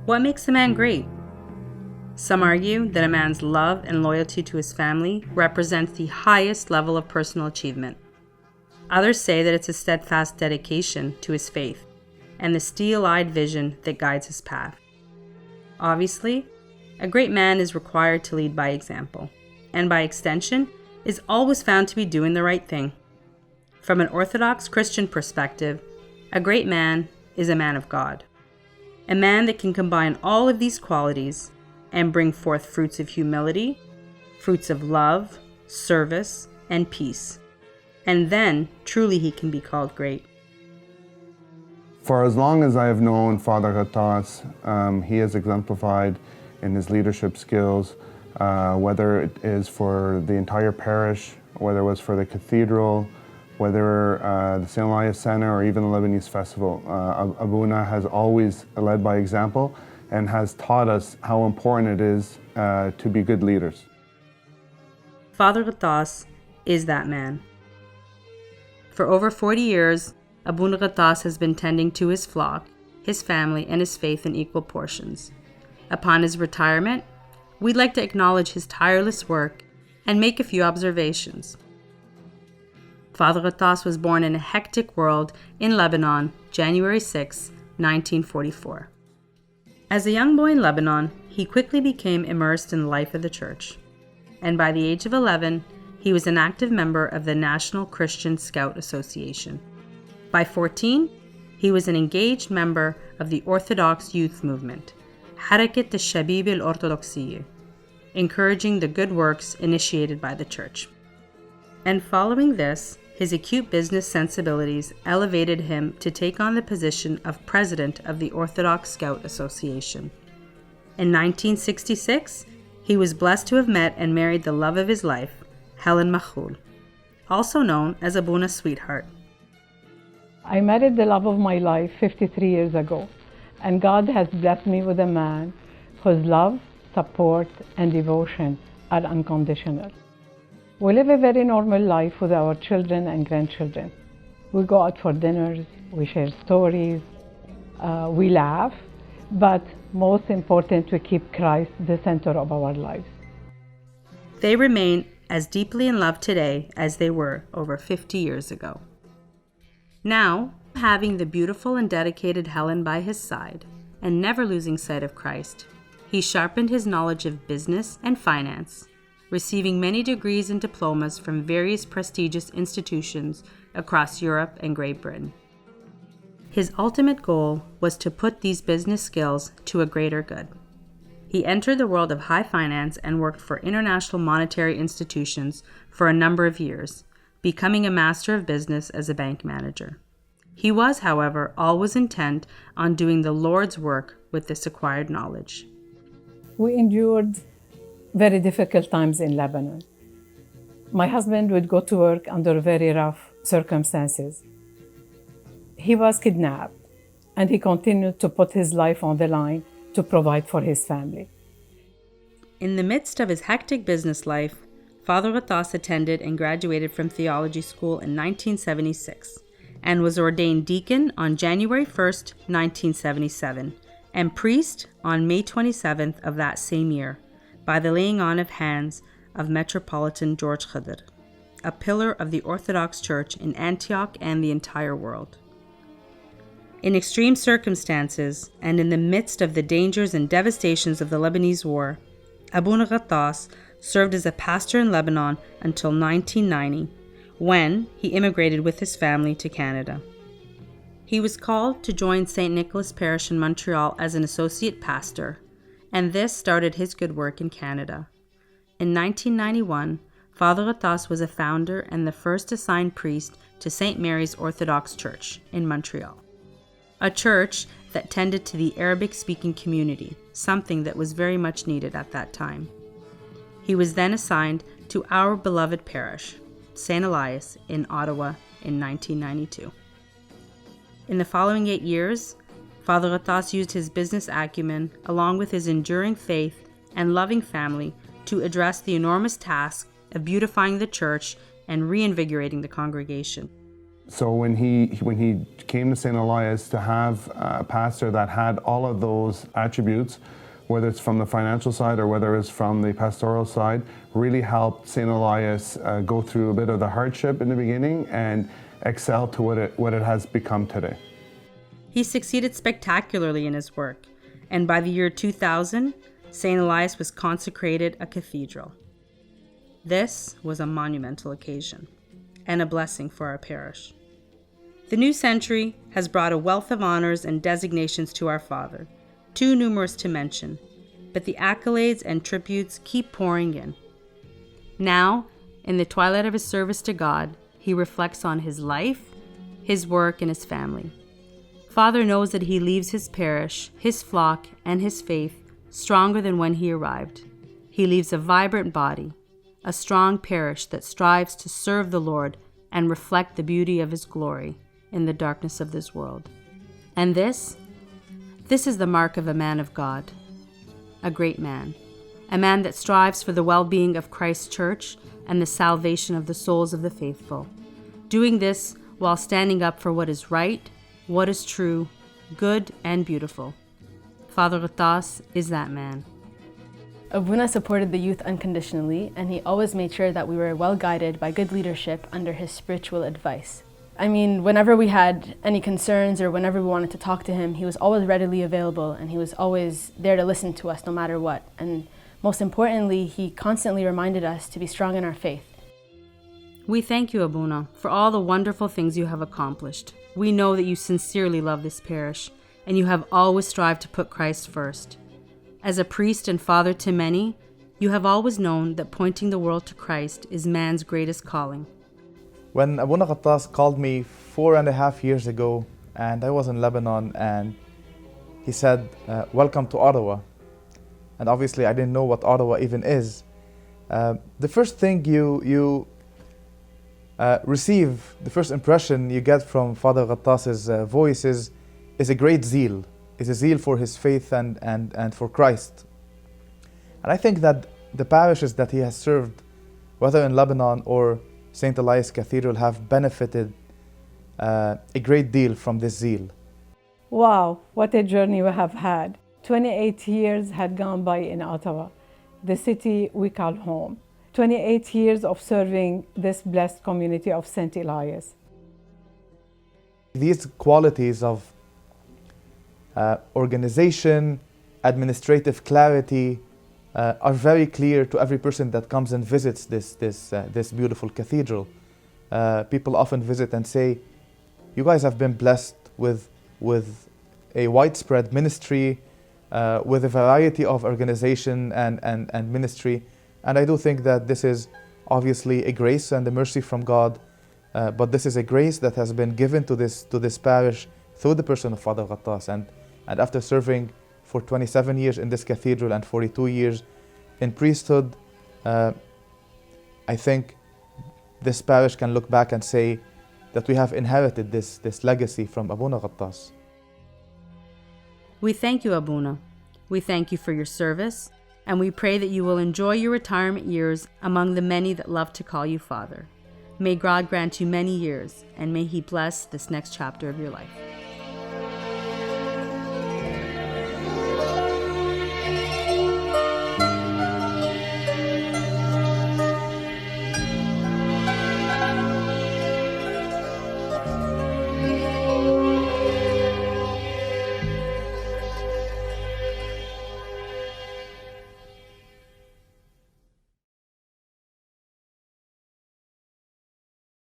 What makes a man great? Some argue that a man's love and loyalty to his family represents the highest level of personal achievement. Others say that it's a steadfast dedication to his faith and the steel-eyed vision that guides his path. Obviously, a great man is required to lead by example, and by extension, is always found to be doing the right thing. From an Orthodox Christian perspective, a great man is a man of God. A man that can combine all of these qualities and bring forth fruits of humility, fruits of love, service, and peace. And then, truly he can be called great. For as long as I have known Father Ghattas, he has exemplified in his leadership skills, whether it is for the entire parish, whether it was for the cathedral, whether the St. Elias Center, or even the Lebanese Festival. Abuna has always led by example and has taught us how important it is to be good leaders. Father Ghattas is that man. For over 40 years, Abuna Ghattas has been tending to his flock, his family, and his faith in equal portions. Upon his retirement, we'd like to acknowledge his tireless work and make a few observations. Father Ghattas was born in a hectic world in Lebanon, January 6, 1944. As a young boy in Lebanon, he quickly became immersed in the life of the church, and by the age of 11, he was an active member of the National Christian Scout Association. By 14, he was an engaged member of the Orthodox youth movement, Harakat al-Shabib al-Orthodoxiyya, encouraging the good works initiated by the church. And following this, his acute business sensibilities elevated him to take on the position of president of the Orthodox Scout Association. In 1966, he was blessed to have met and married the love of his life, Helen Makhul, also known as Abuna's sweetheart. I married the love of my life 53 years ago, and God has blessed me with a man whose love, support, and devotion are unconditional. We live a very normal life with our children and grandchildren. We go out for dinners, we share stories, we laugh, but most important, we keep Christ the center of our lives. They remain as deeply in love today as they were over 50 years ago. Now, having the beautiful and dedicated Helen by his side, and never losing sight of Christ, he sharpened his knowledge of business and finance, receiving many degrees and diplomas from various prestigious institutions across Europe and Great Britain. His ultimate goal was to put these business skills to a greater good. He entered the world of high finance and worked for international monetary institutions for a number of years, becoming a master of business as a bank manager. He was, however, always intent on doing the Lord's work with this acquired knowledge. We endured very difficult times in Lebanon. My husband would go to work under very rough circumstances. He was kidnapped, and he continued to put his life on the line to provide for his family. In the midst of his hectic business life, Father Ghattas attended and graduated from theology school in 1976 and was ordained deacon on January 1st, 1977, and priest on May 27th of that same year, by the laying on of hands of Metropolitan George Khadr, a pillar of the Orthodox Church in Antioch and the entire world. In extreme circumstances, and in the midst of the dangers and devastations of the Lebanese war, Abuna Ghattas served as a pastor in Lebanon until 1990, when he immigrated with his family to Canada. He was called to join St. Nicholas Parish in Montreal as an associate pastor, and this started his good work in Canada. In 1991, Father Ghattas was a founder and the first assigned priest to St. Mary's Orthodox Church in Montreal, a church that tended to the Arabic-speaking community, something that was very much needed at that time. He was then assigned to our beloved parish, St. Elias, in Ottawa in 1992. In the following 8 years, Father Ghattas used his business acumen, along with his enduring faith and loving family, to address the enormous task of beautifying the church and reinvigorating the congregation. So when he came to St. Elias, to have a pastor that had all of those attributes, whether it's from the financial side or whether it's from the pastoral side, really helped St. Elias go through a bit of the hardship in the beginning and excel to what it has become today. He succeeded spectacularly in his work, and by the year 2000, St. Elias was consecrated a cathedral. This was a monumental occasion and a blessing for our parish. The new century has brought a wealth of honors and designations to our Father, too numerous to mention, but the accolades and tributes keep pouring in. Now, in the twilight of his service to God, he reflects on his life, his work, and his family. Father knows that he leaves his parish, his flock, and his faith stronger than when he arrived. He leaves a vibrant body, a strong parish that strives to serve the Lord and reflect the beauty of his glory in the darkness of this world. And this is the mark of a man of God, a great man, a man that strives for the well-being of Christ's church and the salvation of the souls of the faithful, doing this while standing up for what is right, what is true, good, and beautiful. Father Ghattas is that man. Abuna supported the youth unconditionally, and he always made sure that we were well guided by good leadership under his spiritual advice. I mean, whenever we had any concerns or whenever we wanted to talk to him, he was always readily available, and he was always there to listen to us no matter what. And most importantly, he constantly reminded us to be strong in our faith. We thank you, Abuna, for all the wonderful things you have accomplished. We know that you sincerely love this parish, and you have always strived to put Christ first. As a priest and father to many, you have always known that pointing the world to Christ is man's greatest calling. When Abuna Ghattas called me 4.5 years ago, and I was in Lebanon, and he said, welcome to Ottawa. And obviously I didn't know what Ottawa even is. The first thing you receive, the first impression you get from Father Ghattas's voice is a great zeal. Is a zeal for his faith and for Christ. And I think that the parishes that he has served, whether in Lebanon or St. Elias Cathedral, have benefited a great deal from this zeal. Wow, what a journey we have had. 28 years had gone by in Ottawa, the city we call home. 28 years of serving this blessed community of St. Elias. These qualities of organization, administrative clarity are very clear to every person that comes and visits this beautiful cathedral. People often visit and say, you guys have been blessed with a widespread ministry, with a variety of organization and ministry. And I do think that this is obviously a grace and a mercy from God, but this is a grace that has been given to this parish through the person of Father Ghattas. And after serving for 27 years in this cathedral and 42 years in priesthood, I think this parish can look back and say that we have inherited this legacy from Abuna Ghattas. We thank you, Abuna. We thank you for your service, and we pray that you will enjoy your retirement years among the many that love to call you Father. May God grant you many years, and may He bless this next chapter of your life.